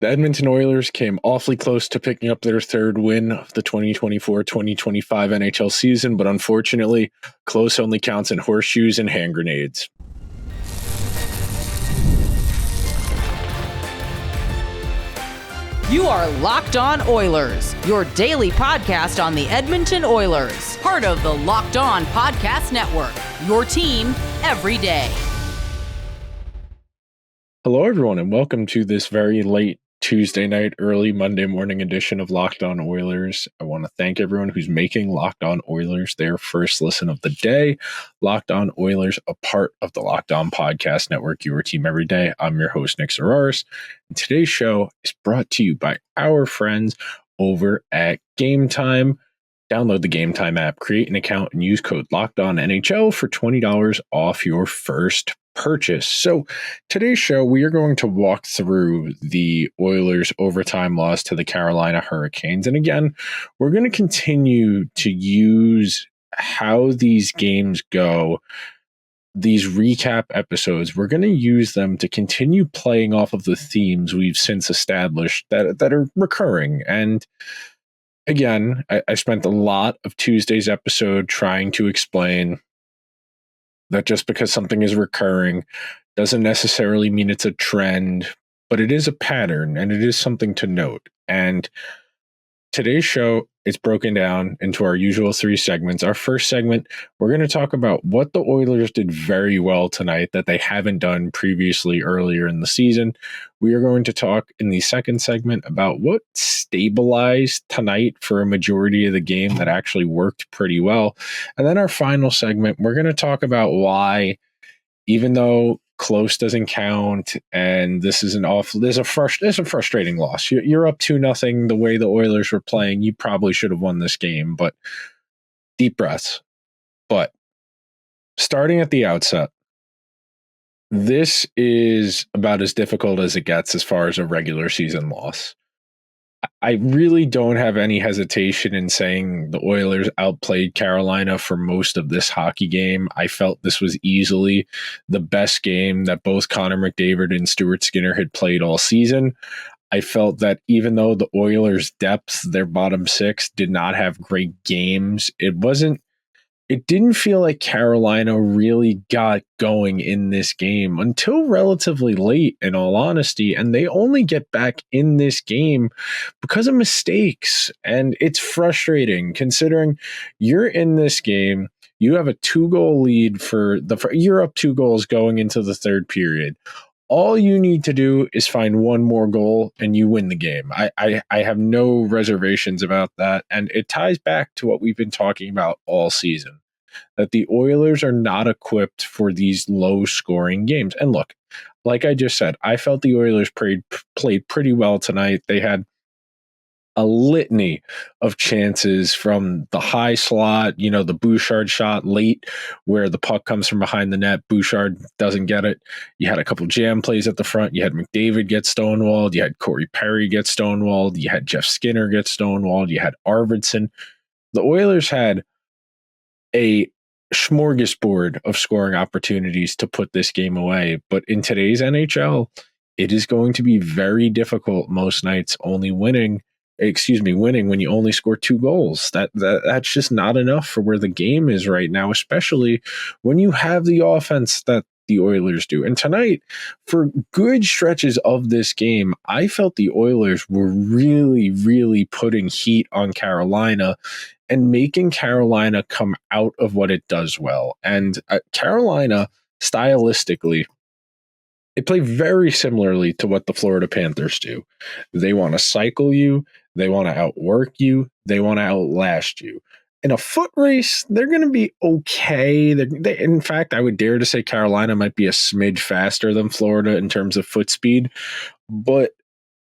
The Edmonton Oilers came awfully close to picking up their third win of the 2024-2025 NHL season, but unfortunately, close only counts in horseshoes and hand grenades. You are Locked On Oilers, your daily podcast on the Edmonton Oilers, part of the Locked On Podcast Network, your team every day. Hello, everyone, and welcome to this very late Tuesday night, early Monday morning edition of Locked On Oilers. I want to thank everyone who's making Locked On Oilers their first listen of the day. Locked On Oilers, a part of the Locked On Podcast Network, your team every day. I'm your host, Nick Zararis, and today's show is brought to you by our friends over at Gametime. Download the Gametime app, create an account, and use code LOCKEDONNHL for $20 off your first purchase. So today's show, we are going to walk through the Oilers' overtime loss to the Carolina Hurricanes. And again, we're going to continue to use how these games go, these recap episodes. We're going to use them to continue playing off of the themes we've since established that are recurring. And again, I spent a lot of Tuesday's episode trying to explain that just because something is recurring doesn't necessarily mean it's a trend, but it is a pattern and it is something to note. And today's show is broken down into our usual three segments. Our first segment, we're going to talk about what the Oilers did very well tonight that they haven't done previously earlier in the season. We are going to talk in the second segment about what stabilized tonight for a majority of the game that actually worked pretty well. And then our final segment, we're going to talk about why, even though close doesn't count, and this is a frustrating loss. You're up 2-0 the way the Oilers were playing. You probably should have won this game, but deep breaths. But starting at the outset, this is about as difficult as it gets as far as a regular season loss. I really don't have any hesitation in saying the Oilers outplayed Carolina for most of this hockey game. I felt this was easily the best game that both Connor McDavid and Stuart Skinner had played all season. I felt that even though the Oilers' depth, their bottom six, did not have great games, it didn't feel like Carolina really got going in this game until relatively late, in all honesty, and they only get back in this game because of mistakes. And it's frustrating considering you're in this game, you have a 2-goal lead you're up 2 goals going into the third period. All you need to do is find one more goal and you win the game. I have no reservations about that. And it ties back to what we've been talking about all season, that the Oilers are not equipped for these low scoring games. And look, like I just said, I felt the Oilers played pretty well tonight. They had a litany of chances from the high slot, the Bouchard shot late where the puck comes from behind the net. Bouchard doesn't get it. You had a couple jam plays at the front. You had McDavid get stonewalled. You had Corey Perry get stonewalled. You had Jeff Skinner get stonewalled. You had Arvidsson. The Oilers had a smorgasbord of scoring opportunities to put this game away. But in today's NHL, it is going to be very difficult most nights winning when you only score 2 goals. That's just not enough for where the game is right now, especially when you have the offense that the Oilers do. And tonight, for good stretches of this game, I felt the Oilers were really, really putting heat on Carolina and making Carolina come out of what it does well. And Carolina, stylistically, they play very similarly to what the Florida Panthers do. They want to cycle you. They want to outwork you. They want to outlast you. In a foot race, they're going to be okay. In fact, I would dare to say Carolina might be a smidge faster than Florida in terms of foot speed. But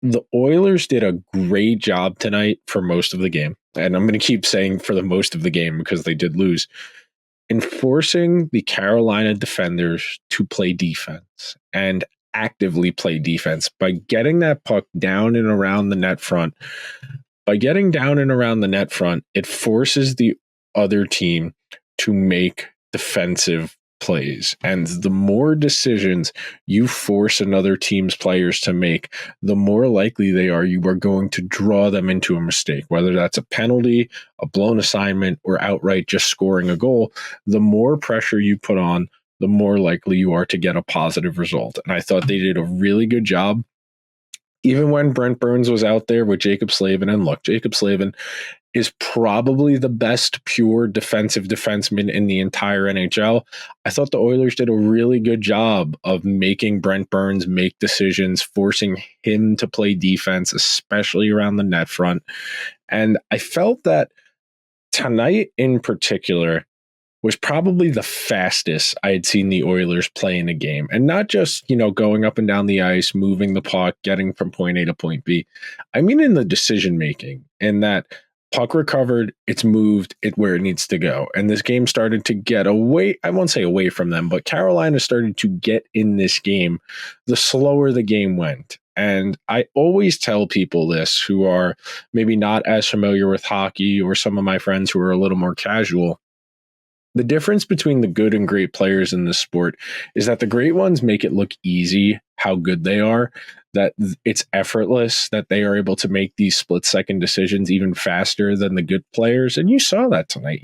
the Oilers did a great job tonight for most of the game. And I'm going to keep saying for the most of the game because they did lose, in forcing the Carolina defenders to play defense and actively play defense by getting that puck down and around the net front. By getting down and around the net front, it forces the other team to make defensive plays. And the more decisions you force another team's players to make, the more likely they are you are going to draw them into a mistake, whether that's a penalty, a blown assignment, or outright just scoring a goal. The more pressure you put on, the more likely you are to get a positive result. And I thought they did a really good job. Even when Brent Burns was out there with Jacob Slavin, and look, Jacob Slavin is probably the best pure defensive defenseman in the entire NHL. I thought the Oilers did a really good job of making Brent Burns make decisions, forcing him to play defense, especially around the net front. And I felt that tonight in particular was probably the fastest I had seen the Oilers play in a game. And not just, going up and down the ice, moving the puck, getting from point A to point B. I mean in the decision making, in that puck recovered, it's moved it where it needs to go. And this game started to get away. I won't say away from them, but Carolina started to get in this game the slower the game went. And I always tell people this who are maybe not as familiar with hockey, or some of my friends who are a little more casual. The difference between the good and great players in this sport is that the great ones make it look easy how good they are, that it's effortless, that they are able to make these split-second decisions even faster than the good players. And you saw that tonight.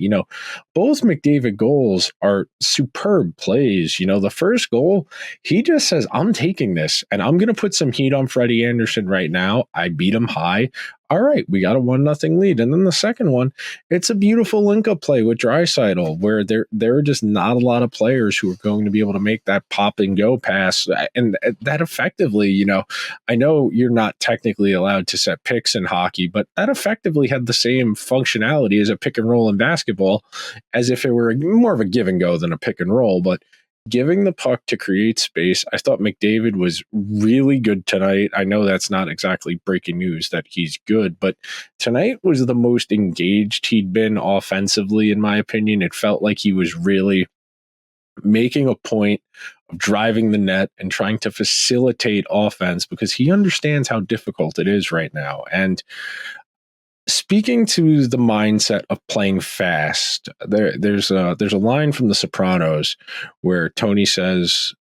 Both McDavid goals are superb plays. The first goal, he just says, I'm taking this, and I'm going to put some heat on Freddie Anderson right now. I beat him high. All right, we got a 1-0 lead. And then the second one, it's a beautiful link-up play with Draisaitl, where there are just not a lot of players who are going to be able to make that pop-and-go pass. And that effectively, I know you're not technically allowed to set picks in hockey, but that effectively had the same functionality as a pick and roll in basketball, as if it were more of a give and go than a pick and roll. But giving the puck to create space, I thought McDavid was really good tonight. I know that's not exactly breaking news that he's good, but tonight was the most engaged he'd been offensively, in my opinion. It felt like he was really making a point of driving the net and trying to facilitate offense, because he understands how difficult it is right now. And speaking to the mindset of playing fast, there's a line from The Sopranos where Tony says,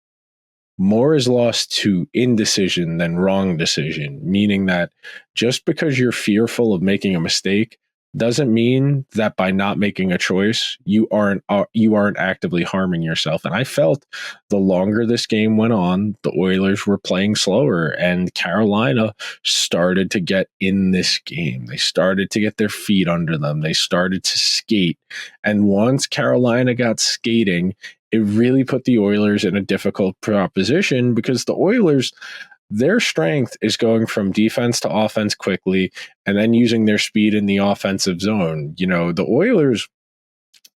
more is lost to indecision than wrong decision, meaning that just because you're fearful of making a mistake doesn't mean that by not making a choice, you aren't actively harming yourself. And I felt the longer this game went on, the Oilers were playing slower, and Carolina started to get in this game. They started to get their feet under them. They started to skate. And once Carolina got skating, it really put the Oilers in a difficult proposition, because the Oilers, their strength is going from defense to offense quickly and then using their speed in the offensive zone. The Oilers,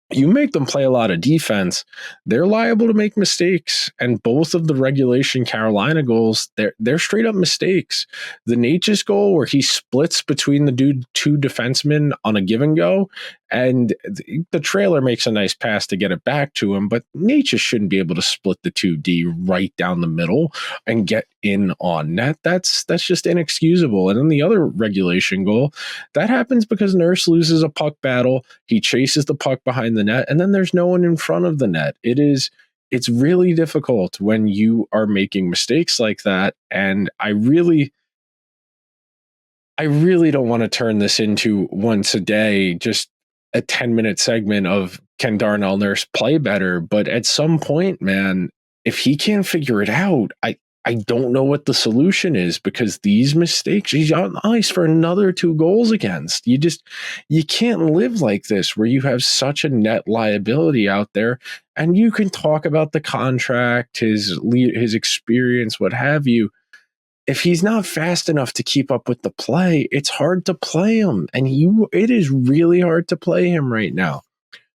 you make them play a lot of defense, they're liable to make mistakes. And both of the regulation Carolina goals, they're straight up mistakes. The Natchez goal, where he splits between the two defensemen on a give and go, and the trailer makes a nice pass to get it back to him, but Natchez shouldn't be able to split the 2D right down the middle and get in on net. That's just inexcusable. And then the other regulation goal, that happens because Nurse loses a puck battle. He chases the puck behind the net, and then there's no one in front of the net. It's really difficult when you are making mistakes like that. And I really don't want to turn this into once a day, just a 10-minute segment of can Darnell Nurse play better? But at some point, man, if he can't figure it out, I don't know what the solution is, because these mistakes, he's on ice for another 2 goals against. You can't live like this, where you have such a net liability out there. And you can talk about the contract, his experience, what have you. If he's not fast enough to keep up with the play, it's hard to play him. And it is really hard to play him right now.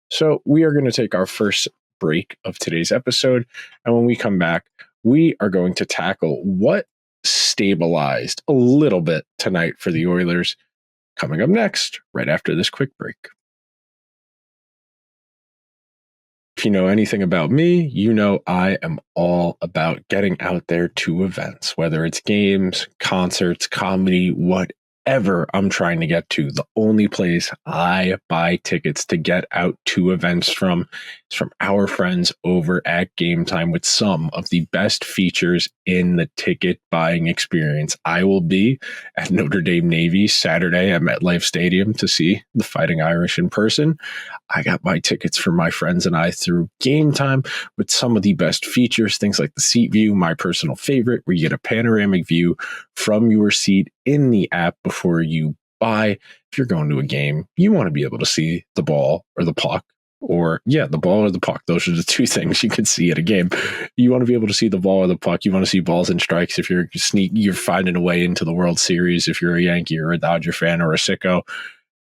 So we are going to take our first break of today's episode. And when we come back, we are going to tackle what stabilized a little bit tonight for the Oilers, coming up next, right after this quick break. If you know anything about me, you know I am all about getting out there to events, whether it's games, concerts, comedy, whatever I'm trying to get to. The only place I buy tickets to get out to events from is from our friends over at Gametime with some of the best features in the ticket buying experience. I will be at Notre Dame Navy Saturday at MetLife Stadium to see the Fighting Irish in person. I got my tickets for my friends and I through Gametime with some of the best features, things like the seat view, my personal favorite, where you get a panoramic view from your seat in the app before you buy. If you're going to a game, you want to be able to see the ball or the puck, or the ball or the puck. Those are the two things you can see at a game. You want to be able to see the ball or the puck. You want to see balls and strikes. If you're finding a way into the World Series, if you're a Yankee or a Dodger fan or a sicko,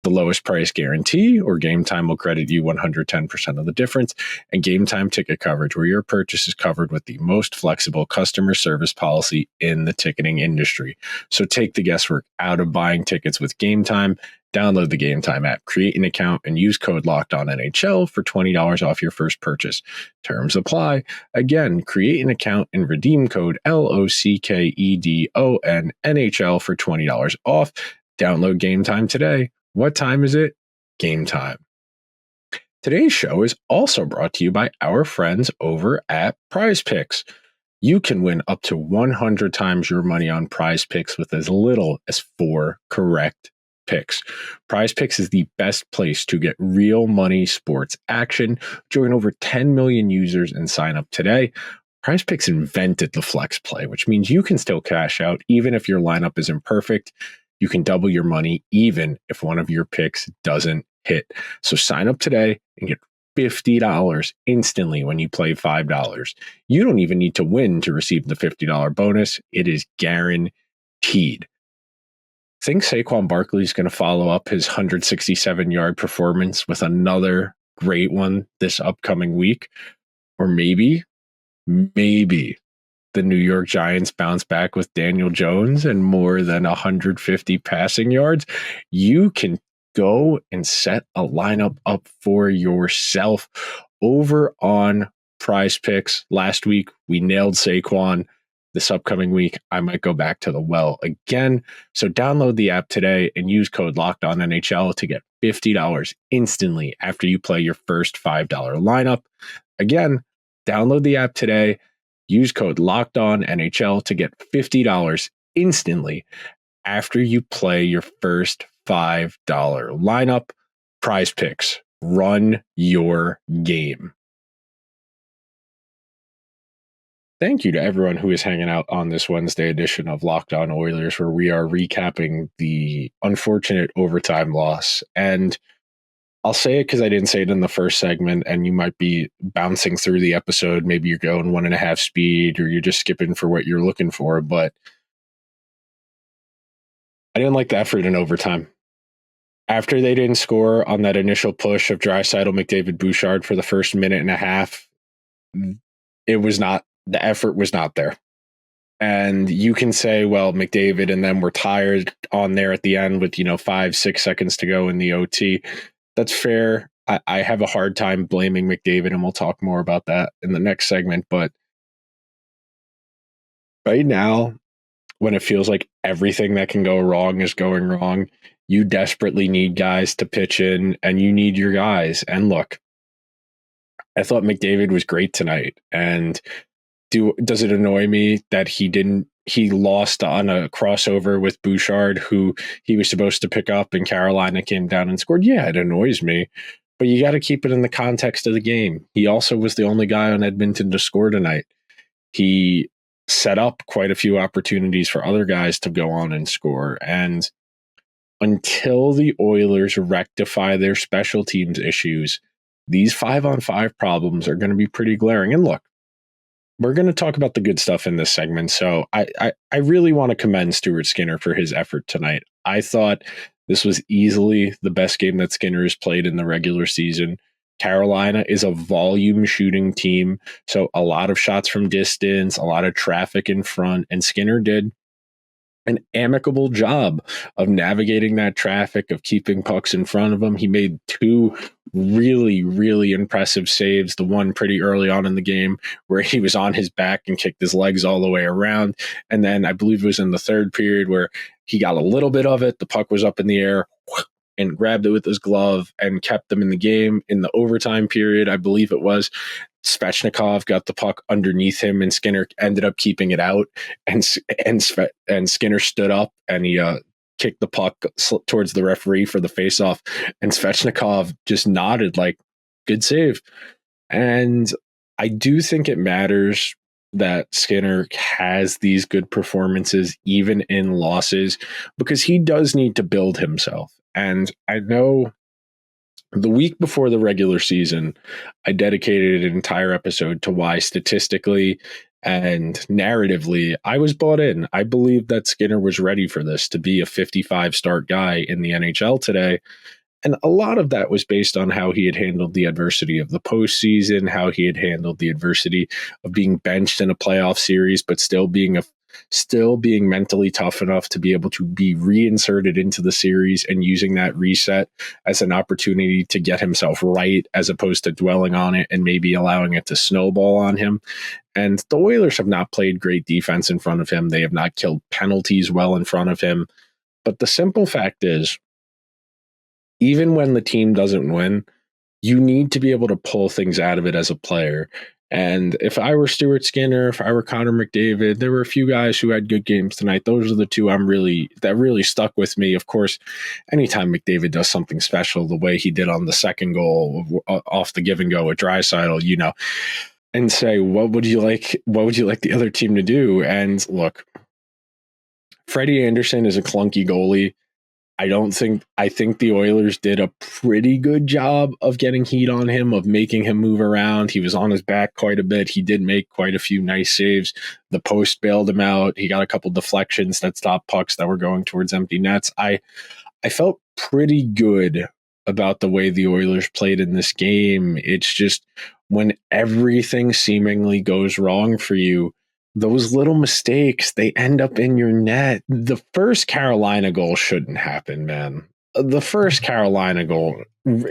the lowest price guarantee or Gametime will credit you 110% of the difference, and Gametime ticket coverage, where your purchase is covered with the most flexible customer service policy in the ticketing industry. So take the guesswork out of buying tickets with Gametime. Download the Gametime app, create an account, and use code LOCKEDONNHL for $20 off your first purchase. Terms apply. Again, create an account and redeem code LOCKEDONNHL for $20 off. Download Gametime today. What time is it? Gametime. Today's show is also brought to you by our friends over at PrizePicks. You can win up to 100 times your money on PrizePicks with as little as 4 correct picks. PrizePicks is the best place to get real money sports action. Join over 10 million users and sign up today. PrizePicks invented the flex play, which means you can still cash out even if your lineup isn't perfect. You can double your money even if one of your picks doesn't hit. So sign up today and get $50 instantly when you play $5. You don't even need to win to receive the $50 bonus. It is guaranteed. Think Saquon Barkley is going to follow up his 167-yard performance with another great one this upcoming week? Or maybe the New York Giants bounce back with Daniel Jones and more than 150 passing yards? You can go and set a lineup up for yourself over on PrizePicks. Last week, we nailed Saquon. This upcoming week, I might go back to the well again. So download the app today and use code LOCKEDONNHL to get $50 instantly after you play your first $5 lineup. Again, download the app today. Use code LOCKEDONNHL to get $50 instantly after you play your first $5 lineup. PrizePicks, run your game. Thank you to everyone who is hanging out on this Wednesday edition of Locked On Oilers, where we are recapping the unfortunate overtime loss. And I'll say it because I didn't say it in the first segment, and you might be bouncing through the episode. Maybe you're going 1.5 speed, or you're just skipping for what you're looking for. But I didn't like the effort in overtime. After they didn't score on that initial push of Draisaitl, McDavid, Bouchard for the first minute and a half, the effort was not there. And you can say, well, McDavid and them were tired on there at the end with, 5-6 seconds to go in the OT. That's fair. I have a hard time blaming McDavid, and we'll talk more about that in the next segment. But right now, when it feels like everything that can go wrong is going wrong, you desperately need guys to pitch in, and you need your guys. And look, I thought McDavid was great tonight. And does it annoy me that he lost on a crossover with Bouchard, who he was supposed to pick up, and Carolina came down and scored? Yeah, it annoys me, but you got to keep it in the context of the game. He also was the only guy on Edmonton to score tonight. He set up quite a few opportunities for other guys to go on and score. And until the Oilers rectify their special teams issues, these 5-on-5 problems are going to be pretty glaring. And look, we're going to talk about the good stuff in this segment. So I really want to commend Stuart Skinner for his effort tonight. I thought this was easily the best game that Skinner has played in the regular season. Carolina is a volume shooting team, so a lot of shots from distance, a lot of traffic in front, and Skinner did an amicable job of navigating that traffic, of keeping pucks in front of him. He made 2 really, really impressive saves. The one pretty early on in the game where he was on his back and kicked his legs all the way around. And then I believe it was in the third period where he got a little bit of it. The puck was up in the air, and grabbed it with his glove and kept them in the game in the overtime period, I believe it was. Svechnikov got the puck underneath him, and Skinner ended up keeping it out. And Skinner stood up and he kicked the puck towards the referee for the faceoff. And Svechnikov just nodded like, "Good save." And I do think it matters that Skinner has these good performances even in losses, because he does need to build himself. And I know the week before the regular season, I dedicated an entire episode to why statistically and narratively I was bought in. I believed that Skinner was ready for this, to be a 55 start guy in the NHL today. And a lot of that was based on how he had handled the adversity of the postseason, how he had handled the adversity of being benched in a playoff series, but still being mentally tough enough to be able to be reinserted into the series and using that reset as an opportunity to get himself right, as opposed to dwelling on it and maybe allowing it to snowball on him. And the Oilers have not played great defense in front of him. They have not killed penalties well in front of him. But the simple fact is, even when the team doesn't win, you need to be able to pull things out of it as a player. And if I were Stuart Skinner, if I were Connor McDavid, there were a few guys who had good games tonight. Those are the two that really stuck with me. Of course, anytime McDavid does something special, the way he did on the second goal off the give and go with Draisaitl, and say, what would you like the other team to do? And look, Freddie Anderson is a clunky goalie. I think the Oilers did a pretty good job of getting heat on him, of making him move around. He was on his back quite a bit. He did make quite a few nice saves. The post bailed him out. He got a couple deflections that stopped pucks that were going towards empty nets. I felt pretty good about the way the Oilers played in this game. It's just when everything seemingly goes wrong for you, those little mistakes, they end up in your net. The first Carolina goal shouldn't happen, man. The first Carolina goal,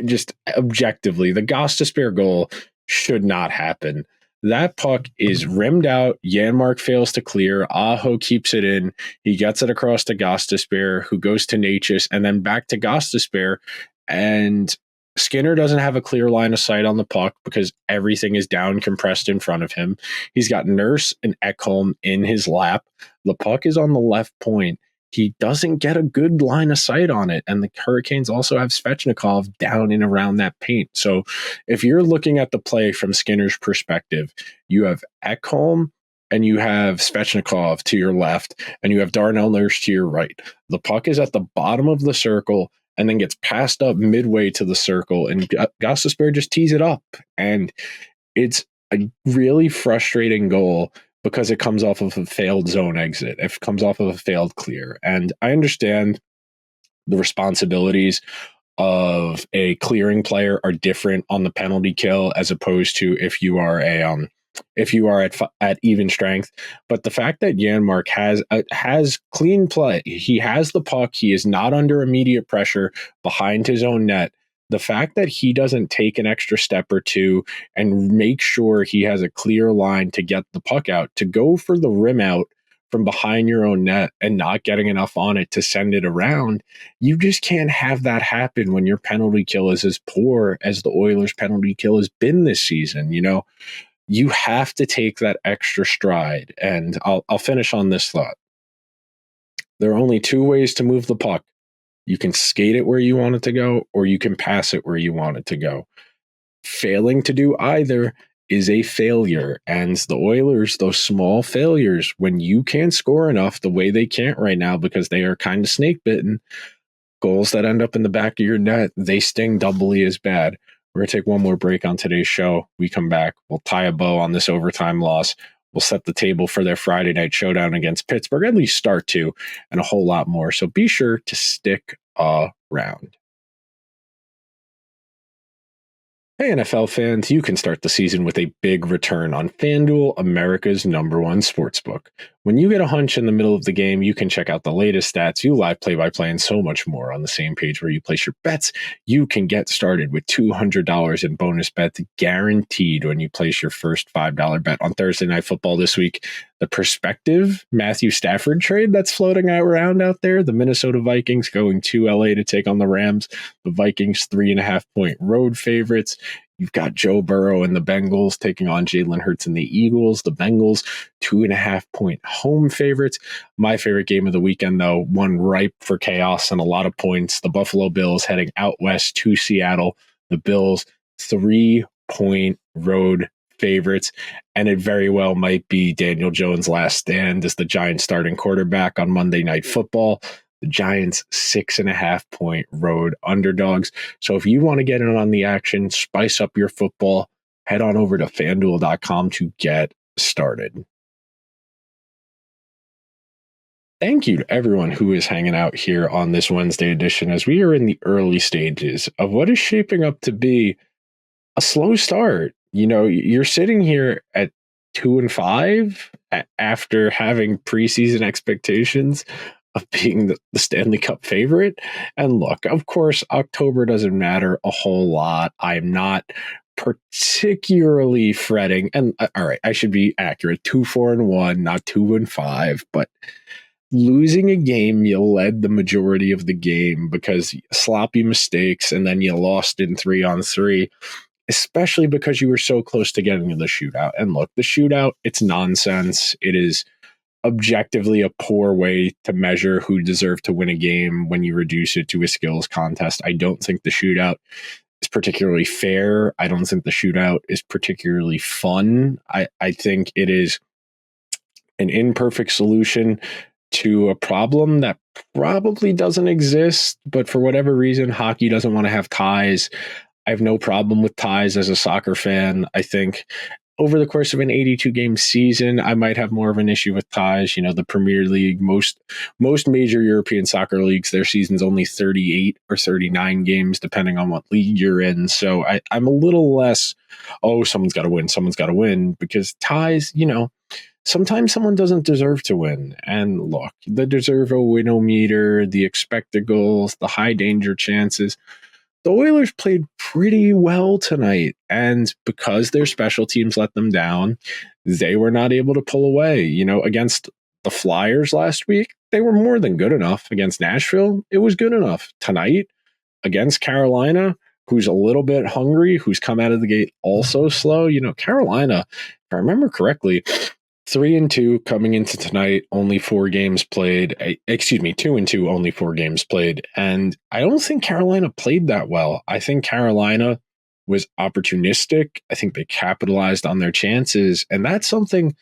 just objectively, the Gostisbehere goal should not happen. That puck is rimmed out. Janmark fails to clear. Aho keeps it in. He gets it across to Gostisbehere, who goes to Natchez, and then back to Gostisbehere. And Skinner doesn't have a clear line of sight on the puck because everything is down compressed in front of him. He's got Nurse and Ekholm in his lap. The puck is on the left point. He doesn't get a good line of sight on it. And the Hurricanes also have Svechnikov down and around that paint. So if you're looking at the play from Skinner's perspective, you have Ekholm and you have Svechnikov to your left, and you have Darnell Nurse to your right. The puck is at the bottom of the circle and then gets passed up midway to the circle, and Gostisbehere just tees it up. And it's a really frustrating goal because it comes off of a failed zone exit. It comes off of a failed clear. And I understand the responsibilities of a clearing player are different on the penalty kill as opposed to if you are at even strength. But the fact that Janmark has clean play, he has the puck, he is not under immediate pressure behind his own net. The fact that he doesn't take an extra step or two and make sure he has a clear line to get the puck out, to go for the rim out from behind your own net and not getting enough on it to send it around, you just can't have that happen when your penalty kill is as poor as the Oilers' penalty kill has been this season. You have to take that extra stride. And I'll finish on this thought. There are only two ways to move the puck. You can skate it where you want it to go, or you can pass it where you want it to go. Failing to do either is a failure. And the Oilers, those small failures, when you can't score enough the way they can't right now because they are kind of snake bitten, goals that end up in the back of your net, they sting doubly as bad. We're going to take one more break on today's show. We come back. We'll tie a bow on this overtime loss. We'll set the table for their Friday night showdown against Pittsburgh, at least start to, and a whole lot more. So be sure to stick around. Hey, NFL fans, you can start the season with a big return on FanDuel, America's #1 sportsbook. When you get a hunch in the middle of the game, you can check out the latest stats, you live play-by-play, and so much more on the same page where you place your bets. You can get started with $200 in bonus bets guaranteed when you place your first $5 bet on Thursday Night Football this week. The prospective Matthew Stafford trade that's floating around out there, the Minnesota Vikings going to LA to take on the Rams. The Vikings 3.5-point road favorites. You've got Joe Burrow and the Bengals taking on Jalen Hurts and the Eagles. The Bengals, 2.5-point home favorites. My favorite game of the weekend, though, one ripe for chaos and a lot of points. The Buffalo Bills heading out west to Seattle. The Bills, 3-point road favorites. And it very well might be Daniel Jones' last stand as the Giants starting quarterback on Monday Night Football. The Giants, 6.5-point road underdogs. So if you want to get in on the action, spice up your football, head on over to FanDuel.com to get started. Thank you to everyone who is hanging out here on this Wednesday edition as we are in the early stages of what is shaping up to be a slow start. You know, you're sitting here at 2-5 after having preseason expectations of being the Stanley Cup favorite. And look, of course, October doesn't matter a whole lot. I'm not particularly fretting. And all right, I should be accurate. 2-4-1, not 2-5. But losing a game, you led the majority of the game because sloppy mistakes, and then you lost in 3-on-3. Especially because you were so close to getting to the shootout. And look, the shootout, it's nonsense. It is objectively a poor way to measure who deserved to win a game when you reduce it to a skills contest. I don't think the shootout is particularly fair. I don't think the shootout is particularly fun. I think it is an imperfect solution to a problem that probably doesn't exist, but for whatever reason, hockey doesn't want to have ties. I have no problem with ties as a soccer fan. I think over the course of an 82-game season, I might have more of an issue with ties. You know, the Premier League, most major European soccer leagues, their season's only 38 or 39 games, depending on what league you're in. So I'm a little less, someone's got to win, because ties, you know, sometimes someone doesn't deserve to win. And look, the deserve a win-o-meter, the expected goals, the high danger chances, the Oilers played pretty well tonight, and because their special teams let them down, they were not able to pull away. You know, against the Flyers last week, they were more than good enough. Against Nashville, it was good enough. Tonight, against Carolina, who's a little bit hungry, who's come out of the gate also slow. You know, Carolina, if I remember correctly, 3-2 coming into tonight, only 4 games played. 2-2, only 4 games played. And I don't think Carolina played that well. I think Carolina was opportunistic. I think they capitalized on their chances. And that's something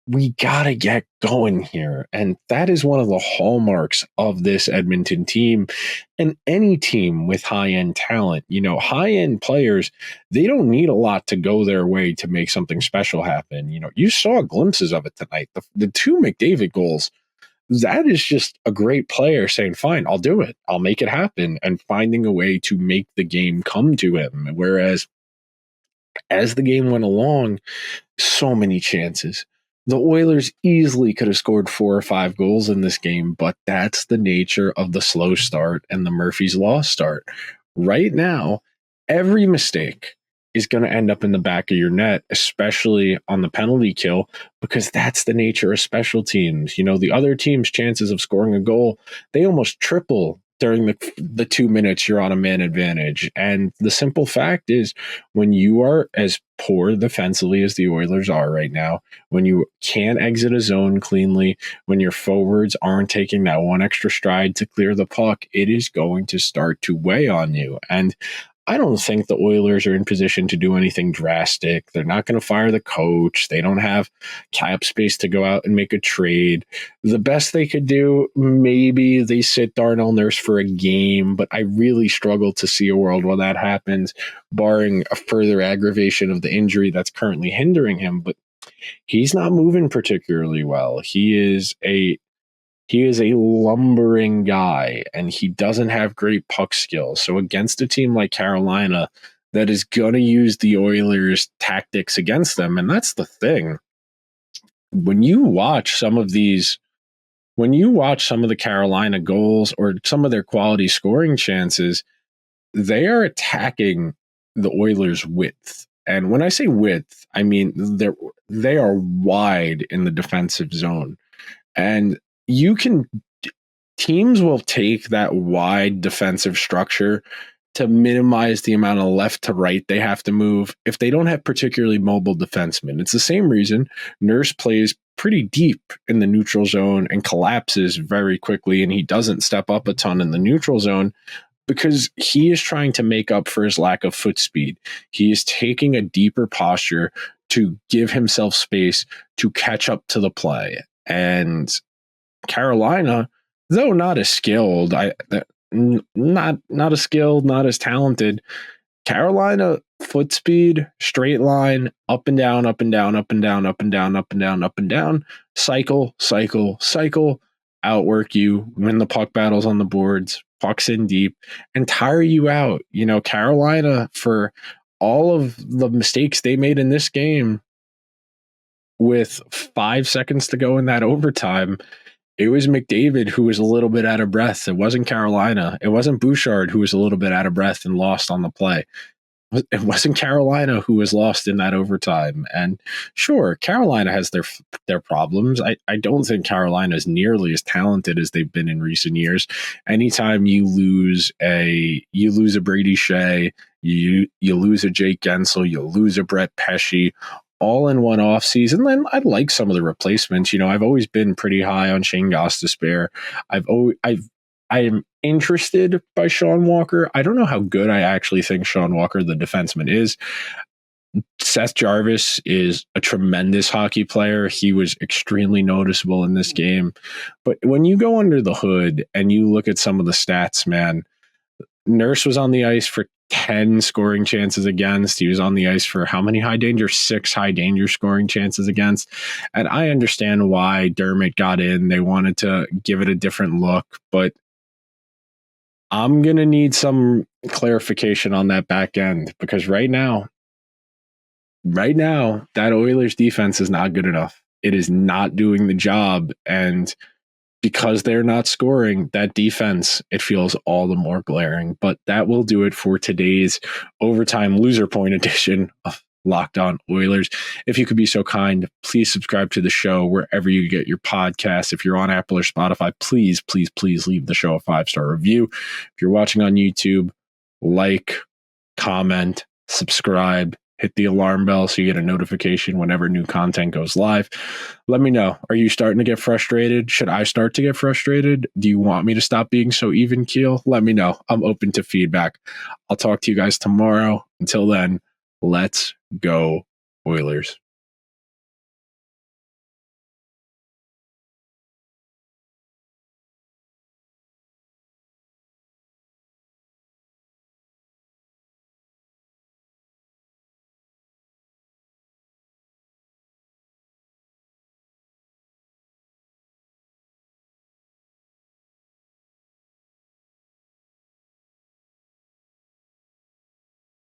we got to get going here. And that is one of the hallmarks of this Edmonton team and any team with high-end talent. You know, high-end players, they don't need a lot to go their way to make something special happen. You know, you saw glimpses of it tonight. The 2 McDavid goals, that is just a great player saying, fine, I'll do it. I'll make it happen, and finding a way to make the game come to him. Whereas as the game went along, so many chances. The Oilers easily could have scored 4 or 5 goals in this game, but that's the nature of the slow start and the Murphy's Law start. Right now, every mistake is going to end up in the back of your net, especially on the penalty kill, because that's the nature of special teams. You know, the other team's chances of scoring a goal, they almost triple during the 2 minutes you're on a man advantage. And the simple fact is, when you are as poor defensively as the Oilers are right now, when you can't exit a zone cleanly, when your forwards aren't taking that one extra stride to clear the puck, it is going to start to weigh on you. And I don't think the Oilers are in position to do anything drastic. They're not going to fire the coach. They don't have cap space to go out and make a trade. The best they could do, maybe they sit Darnell Nurse for a game, but I really struggle to see a world where that happens, barring a further aggravation of the injury that's currently hindering him. But he's not moving particularly well. He is a lumbering guy, and he doesn't have great puck skills. So against a team like Carolina that is going to use the Oilers' tactics against them, and that's the thing. when you watch some of the Carolina goals or some of their quality scoring chances, they are attacking the Oilers' width. And when I say width, I mean they are wide in the defensive zone. And teams will take that wide defensive structure to minimize the amount of left to right they have to move if they don't have particularly mobile defensemen. It's the same reason Nurse plays pretty deep in the neutral zone and collapses very quickly, and he doesn't step up a ton in the neutral zone because he is trying to make up for his lack of foot speed. He is taking a deeper posture to give himself space to catch up to the play. And Carolina, though not as skilled, not as skilled, not as talented, Carolina foot speed, straight line, up and down, up and down, up and down, up and down, up and down, up and down, cycle, outwork you, win the puck battles on the boards, pucks in deep, and tire you out. Carolina, for all of the mistakes they made in this game, with 5 seconds to go in that overtime, it was McDavid who was a little bit out of breath. It wasn't Carolina. It wasn't Bouchard who was a little bit out of breath and lost on the play. It wasn't Carolina who was lost in that overtime. And sure, Carolina has their problems. I don't think Carolina is nearly as talented as they've been in recent years. Anytime you lose a Brady Shea, you lose a Jake Gensel, you lose a Brett Pesce, all in one offseason, then I like some of the replacements. I've always been pretty high on Shane Gostisbehere. I am interested by Sean Walker. I don't know how good I actually think Sean Walker, the defenseman, is. Seth Jarvis is a tremendous hockey player. He was extremely noticeable in this game. But when you go under the hood and you look at some of the stats, man, Nurse was on the ice for 10 scoring chances against. He was on the ice for how many high danger? 6 high danger scoring chances against. And I understand why Dermott got in. They wanted to give it a different look, but I'm going to need some clarification on that back end, because right now, that Oilers defense is not good enough. It is not doing the job. And because they're not scoring, that defense, it feels all the more glaring. But that will do it for today's overtime loser point edition of Locked On Oilers. If you could be so kind, please subscribe to the show wherever you get your podcasts. If you're on Apple or Spotify, please leave the show a 5-star review. If you're watching on YouTube, like, comment, subscribe, hit the alarm bell so you get a notification whenever new content goes live. Let me know. Are you starting to get frustrated? Should I start to get frustrated? Do you want me to stop being so even keel? Let me know. I'm open to feedback. I'll talk to you guys tomorrow. Until then, let's go Oilers.